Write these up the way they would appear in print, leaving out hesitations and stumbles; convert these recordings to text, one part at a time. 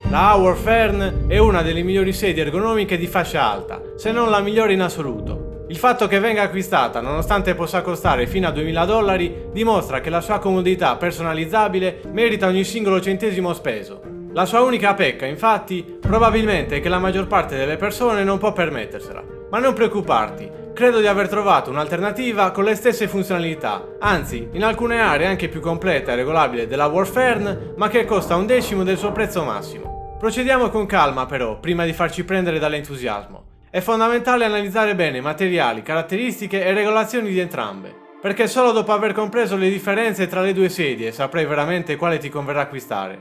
La Howard Fern è una delle migliori sedie ergonomiche di fascia alta, se non la migliore in assoluto. Il fatto che venga acquistata, nonostante possa costare fino a $2000, dimostra che la sua comodità personalizzabile merita ogni singolo centesimo speso. La sua unica pecca, infatti, probabilmente è che la maggior parte delle persone non può permettersela. Ma non preoccuparti, credo di aver trovato un'alternativa con le stesse funzionalità, anzi, in alcune aree anche più completa e regolabile della Howard Fern, ma che costa 1/10 del suo prezzo massimo. Procediamo con calma però, prima di farci prendere dall'entusiasmo. È fondamentale analizzare bene materiali, caratteristiche e regolazioni di entrambe, perché solo dopo aver compreso le differenze tra le due sedie saprai veramente quale ti converrà acquistare.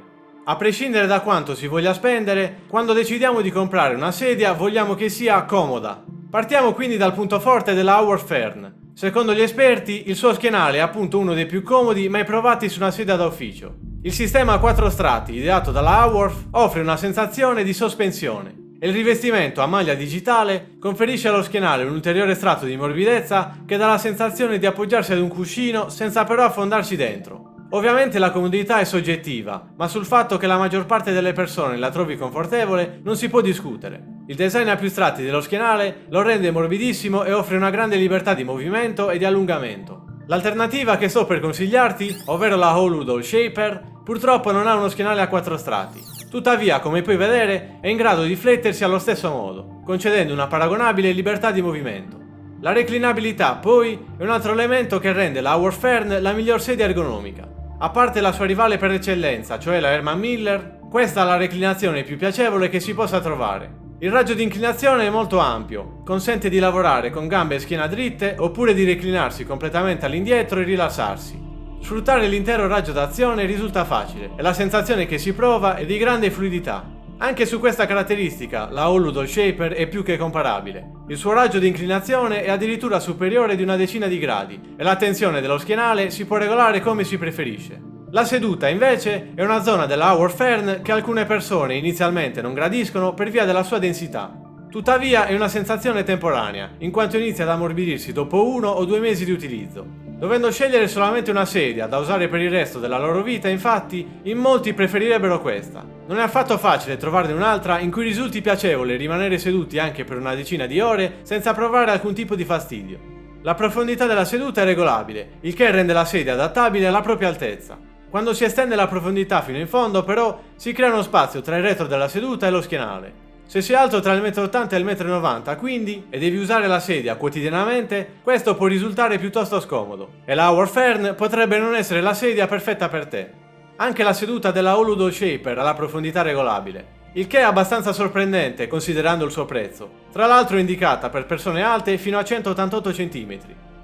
A prescindere da quanto si voglia spendere, quando decidiamo di comprare una sedia vogliamo che sia comoda. Partiamo quindi dal punto forte della Howard Fern. Secondo gli esperti, il suo schienale è appunto uno dei più comodi mai provati su una sedia da ufficio. Il sistema a 4 strati ideato dalla Howard offre una sensazione di sospensione e il rivestimento a maglia digitale conferisce allo schienale un ulteriore strato di morbidezza che dà la sensazione di appoggiarsi ad un cuscino senza però affondarci dentro. Ovviamente la comodità è soggettiva, ma sul fatto che la maggior parte delle persone la trovi confortevole non si può discutere. Il design a più strati dello schienale lo rende morbidissimo e offre una grande libertà di movimento e di allungamento. L'alternativa che sto per consigliarti, ovvero la Holu Shaper, purtroppo non ha uno schienale a 4 strati. Tuttavia, come puoi vedere, è in grado di flettersi allo stesso modo, concedendo una paragonabile libertà di movimento. La reclinabilità, poi, è un altro elemento che rende la Howard Fern la miglior sedia ergonomica. A parte la sua rivale per eccellenza, cioè la Herman Miller, questa è la reclinazione più piacevole che si possa trovare. Il raggio di inclinazione è molto ampio, consente di lavorare con gambe e schiena dritte oppure di reclinarsi completamente all'indietro e rilassarsi. Sfruttare l'intero raggio d'azione risulta facile e la sensazione che si prova è di grande fluidità. Anche su questa caratteristica la Holu Shaper è più che comparabile. Il suo raggio di inclinazione è addirittura superiore di una decina di gradi e la tensione dello schienale si può regolare come si preferisce. La seduta invece è una zona della Howard Fern che alcune persone inizialmente non gradiscono per via della sua densità. Tuttavia è una sensazione temporanea, in quanto inizia ad ammorbidirsi dopo 1 o 2 mesi di utilizzo. Dovendo scegliere solamente una sedia da usare per il resto della loro vita, infatti, in molti preferirebbero questa. Non è affatto facile trovarne un'altra in cui risulti piacevole rimanere seduti anche per una decina di ore senza provare alcun tipo di fastidio. La profondità della seduta è regolabile, il che rende la sedia adattabile alla propria altezza. Quando si estende la profondità fino in fondo, però, si crea uno spazio tra il retro della seduta e lo schienale. Se sei alto tra il 1,80 m e il 1,90 m, quindi, e devi usare la sedia quotidianamente, questo può risultare piuttosto scomodo, e la Howard Fern potrebbe non essere la sedia perfetta per te. Anche la seduta della Holu Shaper ha la profondità regolabile, il che è abbastanza sorprendente considerando il suo prezzo, tra l'altro indicata per persone alte fino a 188 cm.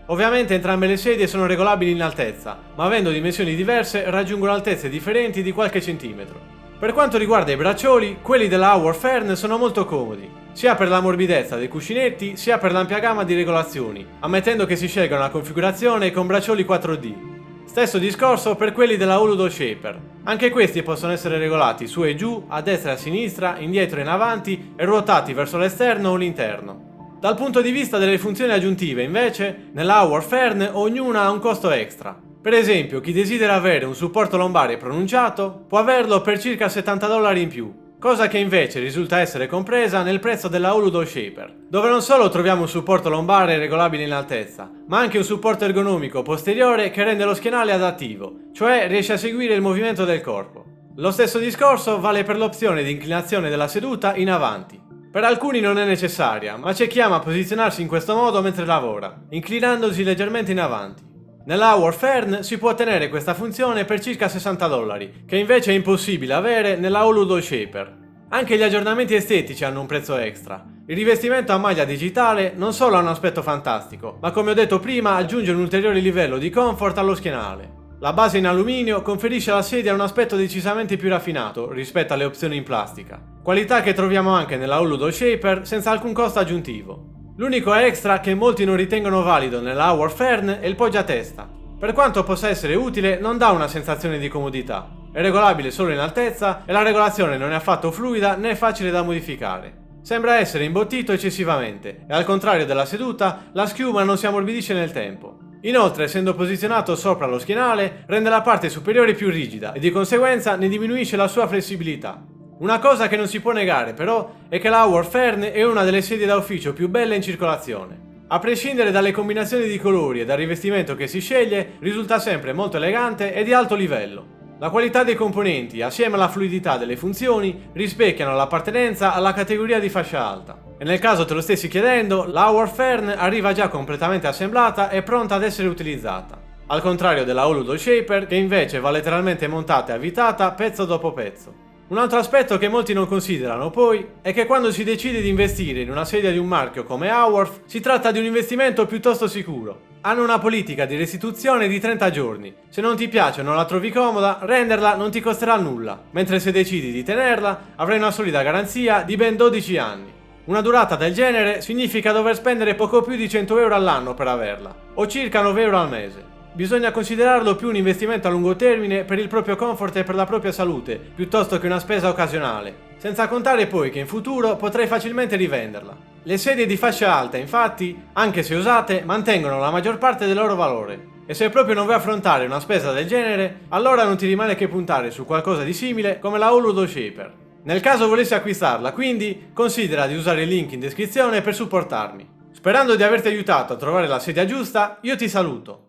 Ovviamente entrambe le sedie sono regolabili in altezza, ma avendo dimensioni diverse raggiungono altezze differenti di qualche centimetro. Per quanto riguarda i braccioli, quelli della Howard Fern sono molto comodi, sia per la morbidezza dei cuscinetti sia per l'ampia gamma di regolazioni, ammettendo che si scelga una configurazione con braccioli 4D. Stesso discorso per quelli della Holu Shaper, anche questi possono essere regolati su e giù, a destra e a sinistra, indietro e in avanti e ruotati verso l'esterno o l'interno. Dal punto di vista delle funzioni aggiuntive, invece, nella Howard Fern ognuna ha un costo extra. Per esempio, chi desidera avere un supporto lombare pronunciato può averlo per circa $70 in più, cosa che invece risulta essere compresa nel prezzo della Holu Shaper, dove non solo troviamo un supporto lombare regolabile in altezza, ma anche un supporto ergonomico posteriore che rende lo schienale adattivo, cioè riesce a seguire il movimento del corpo. Lo stesso discorso vale per l'opzione di inclinazione della seduta in avanti. Per alcuni non è necessaria, ma c'è chi ama posizionarsi in questo modo mentre lavora, inclinandosi leggermente in avanti. Nella Howard Fern si può ottenere questa funzione per circa $60, che invece è impossibile avere nella Holu Shaper. Anche gli aggiornamenti estetici hanno un prezzo extra. Il rivestimento a maglia digitale non solo ha un aspetto fantastico, ma come ho detto prima aggiunge un ulteriore livello di comfort allo schienale. La base in alluminio conferisce alla sedia un aspetto decisamente più raffinato rispetto alle opzioni in plastica, qualità che troviamo anche nella Holu Shaper senza alcun costo aggiuntivo. L'unico extra che molti non ritengono valido nella Howard Fern è il poggiatesta. Per quanto possa essere utile, non dà una sensazione di comodità. È regolabile solo in altezza e la regolazione non è affatto fluida né facile da modificare. Sembra essere imbottito eccessivamente e al contrario della seduta, la schiuma non si ammorbidisce nel tempo. Inoltre, essendo posizionato sopra lo schienale, rende la parte superiore più rigida e di conseguenza ne diminuisce la sua flessibilità. Una cosa che non si può negare però è che la Howard Fern è una delle sedie da ufficio più belle in circolazione. A prescindere dalle combinazioni di colori e dal rivestimento che si sceglie, risulta sempre molto elegante e di alto livello. La qualità dei componenti, assieme alla fluidità delle funzioni, rispecchiano l'appartenenza alla categoria di fascia alta. E nel caso te lo stessi chiedendo, la Howard Fern arriva già completamente assemblata e pronta ad essere utilizzata. Al contrario della Oludo Shaper, che invece va letteralmente montata e avvitata pezzo dopo pezzo. Un altro aspetto che molti non considerano poi è che quando si decide di investire in una sedia di un marchio come Haworth si tratta di un investimento piuttosto sicuro. Hanno una politica di restituzione di 30 giorni. Se non ti piace o non la trovi comoda, renderla non ti costerà nulla, mentre se decidi di tenerla avrai una solida garanzia di ben 12 anni. Una durata del genere significa dover spendere poco più di 100 euro all'anno per averla, o circa 9 euro al mese. Bisogna considerarlo più un investimento a lungo termine per il proprio comfort e per la propria salute, piuttosto che una spesa occasionale, senza contare poi che in futuro potrai facilmente rivenderla. Le sedie di fascia alta, infatti, anche se usate, mantengono la maggior parte del loro valore. E se proprio non vuoi affrontare una spesa del genere, allora non ti rimane che puntare su qualcosa di simile come la Oludo Shaper. Nel caso volessi acquistarla, quindi, considera di usare il link in descrizione per supportarmi. Sperando di averti aiutato a trovare la sedia giusta, io ti saluto.